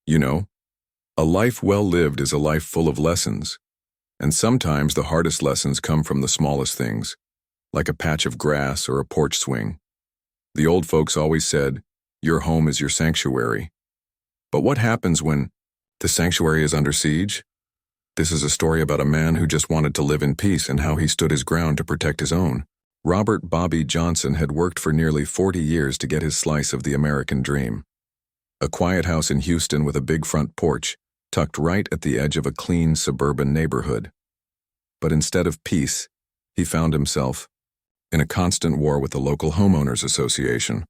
You know, a life well lived is a life full of lessons, and sometimes the hardest lessons come from the smallest things, like a patch of grass or a porch swing. The old folks always said, "Your home is your sanctuary." But what happens when the sanctuary is under siege? This is a story about a man who just wanted to live in peace and how he stood his ground to protect his own. Robert Bobby Johnson had worked for nearly 40 years to get his slice of the American dream. A quiet house in Houston with a big front porch, tucked right at the edge of a clean suburban neighborhood. But instead of peace, he found himself in a constant war with the local Homeowners Association,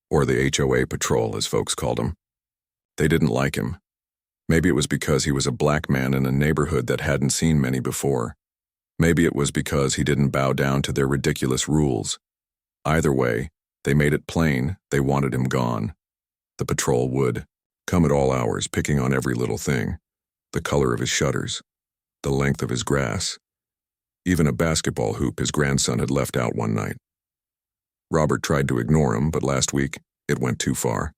or the HOA patrol as folks called him. They didn't like him. Maybe it was because he was a black man in a neighborhood that hadn't seen many before. Maybe it was because he didn't bow down to their ridiculous rules. Either way, they made it plain they wanted him gone. The patrol would come at all hours, picking on every little thing: the color of his shutters, the length of his grass, even a basketball hoop his grandson had left out one night. Robert tried to ignore him, but last week it went too far.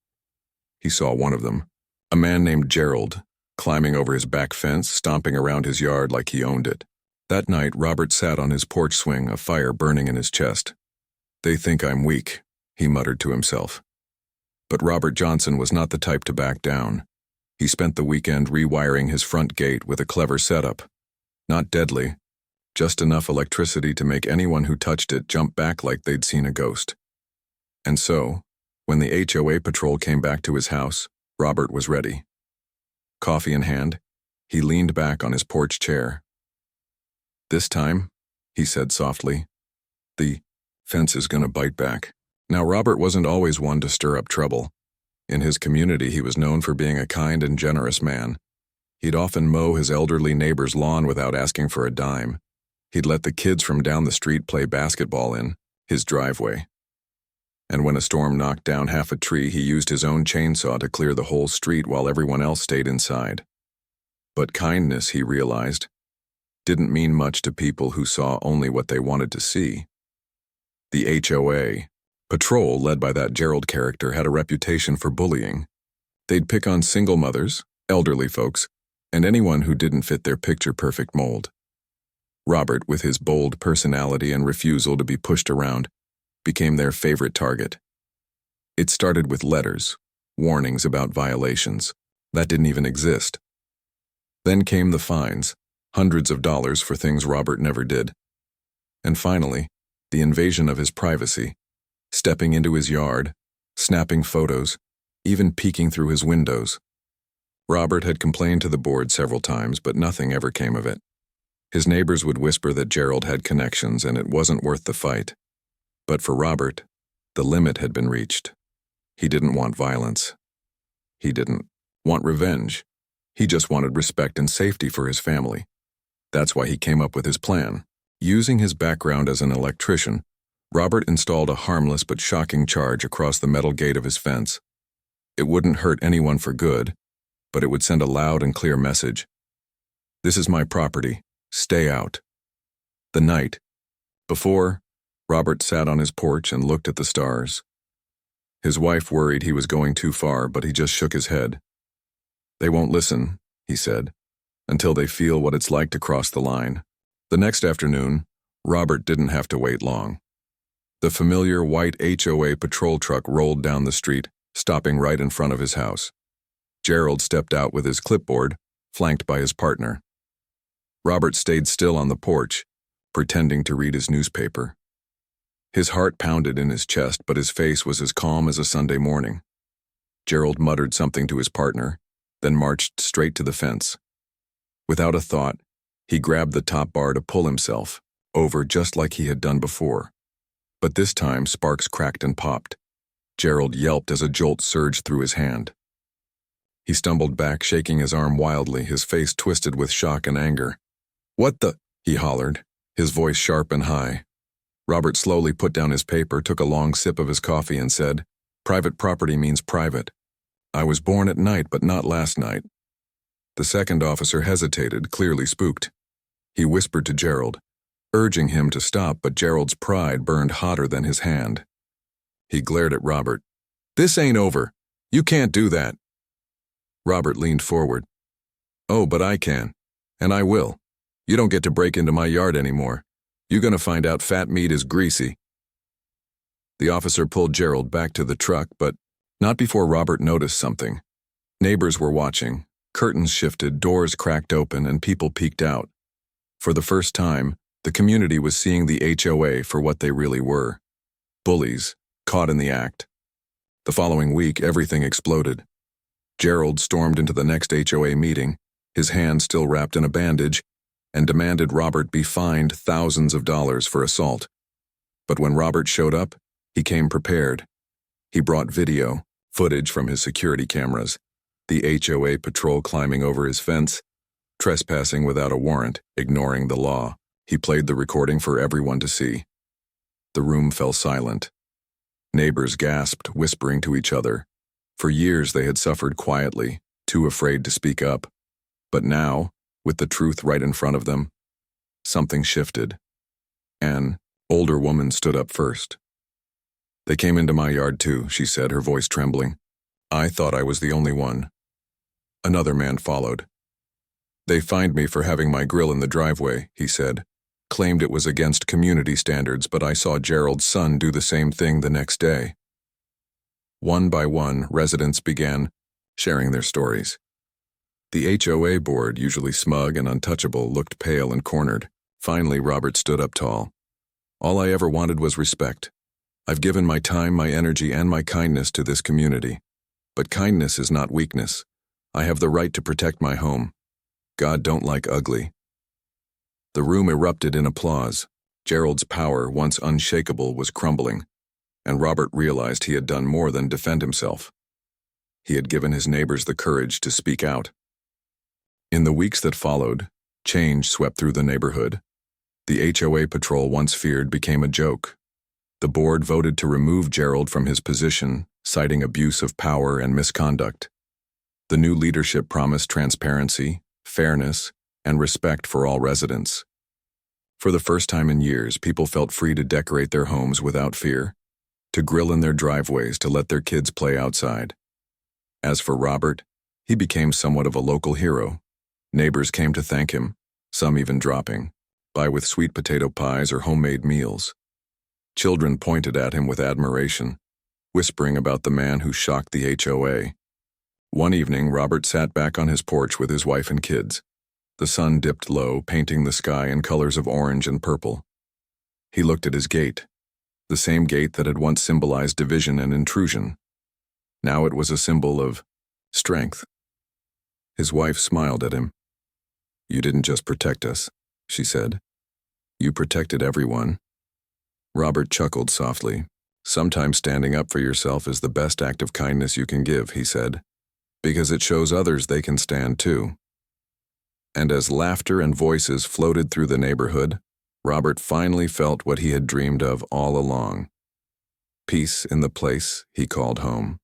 He saw one of them, a man named Gerald, climbing over his back fence, stomping around his yard like he owned it. That night, Robert sat on his porch swing, a fire burning in his chest. "They think I'm weak," he muttered to himself. But Robert Johnson was not the type to back down. He spent the weekend rewiring his front gate with a clever setup. Not deadly, just enough electricity to make anyone who touched it jump back like they'd seen a ghost. And so, when the HOA patrol came back to his house, Robert was ready. Coffee in hand, he leaned back on his porch chair. "This time," he said softly, "the fence is gonna bite back." Now, Robert wasn't always one to stir up trouble. In his community, he was known for being a kind and generous man. He'd often mow his elderly neighbor's lawn without asking for a dime. He'd let the kids from down the street play basketball in his driveway. And when a storm knocked down half a tree, he used his own chainsaw to clear the whole street while everyone else stayed inside. But kindness, he realized, didn't mean much to people who saw only what they wanted to see. The HOA patrol, led by that Gerald character, had a reputation for bullying. They'd pick on single mothers, elderly folks, and anyone who didn't fit their picture-perfect mold. Robert, with his bold personality and refusal to be pushed around, became their favorite target. It started with letters, warnings about violations that didn't even exist. Then came the fines, hundreds of dollars for things Robert never did. And finally, the invasion of his privacy, stepping into his yard, snapping photos, even peeking through his windows. Robert had complained to the board several times, but nothing ever came of it. His neighbors would whisper that Gerald had connections and it wasn't worth the fight. But for Robert, the limit had been reached. He didn't want violence. He didn't want revenge. He just wanted respect and safety for his family. That's why he came up with his plan. Using his background as an electrician, Robert installed a harmless but shocking charge across the metal gate of his fence. It wouldn't hurt anyone for good, but it would send a loud and clear message. "This is my property. Stay out." The night before, Robert sat on his porch and looked at the stars. His wife worried he was going too far, but he just shook his head. "They won't listen," he said, "until they feel what it's like to cross the line." The next afternoon, Robert didn't have to wait long. The familiar white HOA patrol truck rolled down the street, stopping right in front of his house. Gerald stepped out with his clipboard, flanked by his partner. Robert stayed still on the porch, pretending to read his newspaper. His heart pounded in his chest, but his face was as calm as a Sunday morning. Gerald muttered something to his partner, then marched straight to the fence. Without a thought, he grabbed the top bar to pull himself over just like he had done before. But this time, sparks cracked and popped. Gerald yelped as a jolt surged through his hand. He stumbled back, shaking his arm wildly, his face twisted with shock and anger. "What the?" he hollered, his voice sharp and high. Robert slowly put down his paper, took a long sip of his coffee, and said, "Private property means private. I was born at night, but not last night." The second officer hesitated, clearly spooked. He whispered to Gerald, urging him to stop, but Gerald's pride burned hotter than his hand. He glared at Robert. "This ain't over. You can't do that." Robert leaned forward. "Oh, but I can. And I will. You don't get to break into my yard anymore. You're gonna find out fat meat is greasy." The officer pulled Gerald back to the truck, but not before Robert noticed something. Neighbors were watching. Curtains shifted, doors cracked open, and people peeked out. For the first time, the community was seeing the HOA for what they really were. Bullies, caught in the act. The following week, everything exploded. Gerald stormed into the next HOA meeting, his hand still wrapped in a bandage, and demanded Robert be fined thousands of dollars for assault. But when Robert showed up, he came prepared. He brought video, footage from his security cameras, the HOA patrol climbing over his fence, trespassing without a warrant, ignoring the law. He played the recording for everyone to see. The room fell silent. Neighbors gasped, whispering to each other. For years they had suffered quietly, too afraid to speak up. But now, with the truth right in front of them, something shifted. An older woman stood up first. "They came into my yard too," she said, her voice trembling. "I thought I was the only one." Another man followed. "They fined me for having my grill in the driveway," he said. Claimed it was against community standards, but I saw Gerald's son do the same thing the next day. One by one, residents began sharing their stories. The HOA board, usually smug and untouchable, looked pale and cornered. Finally, Robert stood up tall. "All I ever wanted was respect. I've given my time, my energy, and my kindness to this community. But kindness is not weakness. I have the right to protect my home. God don't like ugly." The room erupted in applause. Gerald's power, once unshakable, was crumbling, and Robert realized he had done more than defend himself. He had given his neighbors the courage to speak out. In the weeks that followed, change swept through the neighborhood. The HOA patrol once feared became a joke. The board voted to remove Gerald from his position, citing abuse of power and misconduct. The new leadership promised transparency, fairness, and respect for all residents. For the first time in years, people felt free to decorate their homes without fear, to grill in their driveways, to let their kids play outside. As for Robert, he became somewhat of a local hero. Neighbors came to thank him, some even dropping by with sweet potato pies or homemade meals. Children pointed at him with admiration, whispering about the man who shocked the HOA. One evening, Robert sat back on his porch with his wife and kids. The sun dipped low, painting the sky in colors of orange and purple. He looked at his gate, the same gate that had once symbolized division and intrusion. Now it was a symbol of strength. His wife smiled at him. "You didn't just protect us," she said. "You protected everyone." Robert chuckled softly. "Sometimes standing up for yourself is the best act of kindness you can give," he said, "because it shows others they can stand too." And as laughter and voices floated through the neighborhood, Robert finally felt what he had dreamed of all along. Peace in the place he called home.